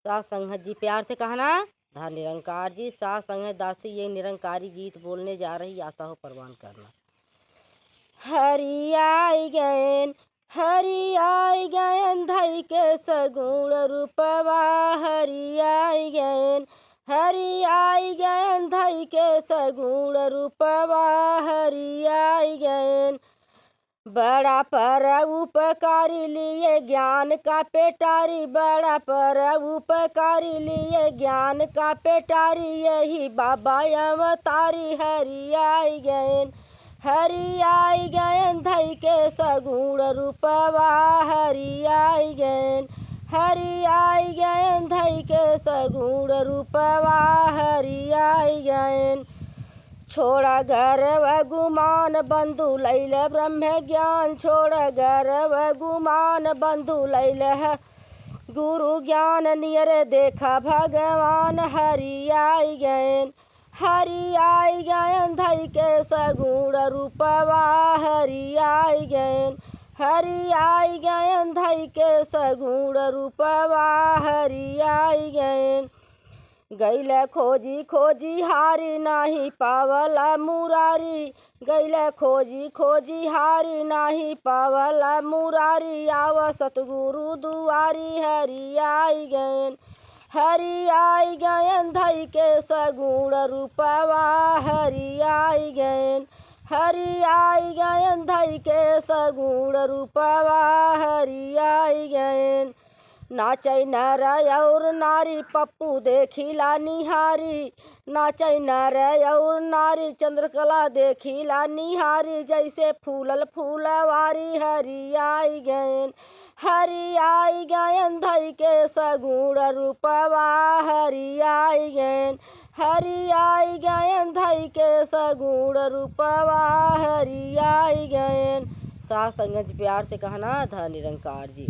सास संगत जी प्यार से कहना। धा निरंकार जी सास संगत दासी ये निरंकारी गीत बोलने जा रही, आशा हो परवान करना। हरि आई गयन, हरि आई गयन धई के सगुण रूपवा। हरि आई गयन, हरि आई गयन धई के सगुण रूपवा। हरि आई गयन, बड़ा पर उपकारी लिए ज्ञान का पेटारी। बड़ा पर उपकारी लिए ज्ञान का पेटारी, यही बाबा अवतारी। हरि आई गयन, हरि आई गयन धई के सगुण रूपवा। हरि आई गयन, हरि आई गयन धई के सगुण रूपवा। हरि आई गयन, छोड़ा गर्व गुमान बंधु लैल ब्रह्म ज्ञान। छोड़ा गर्व गुमान बंधु लैल गुरु ज्ञान। नियर देखा भगवान। हरि आई गयन, हरि आई गयन धई के सगुण रूपवा। हरि आई गयन, हरि आई गयन धई के सगुण रूपवा। हरि आई गयन, गैल खोजी खोजी हारी नाही पावला मुरारी। गैल खोजी खोजी हारी नाही पावला मुरारी। आव सतगुरु दुआरी। हरि आई गयन, हरि आई गयन धई के सगुण रूपवा। हरि आई गयन, हरि आई गयन धई के सगुण रूपवा। हरि आई गयन, नाचै नर और नारी पप्पू देखिला निहारी। नाचै नर और नारी चंद्रकला देखिला निहारी। जैसे फूलल फूलवारी। हरि आई गयन, हरि आई गयन धई के सगुण रूपवा। हरि आई गयन, हरि आई गयन धई के सगुण रूपवा। हरि आई गयन। सास संगत प्यार से कहना। धा निरंकार जी।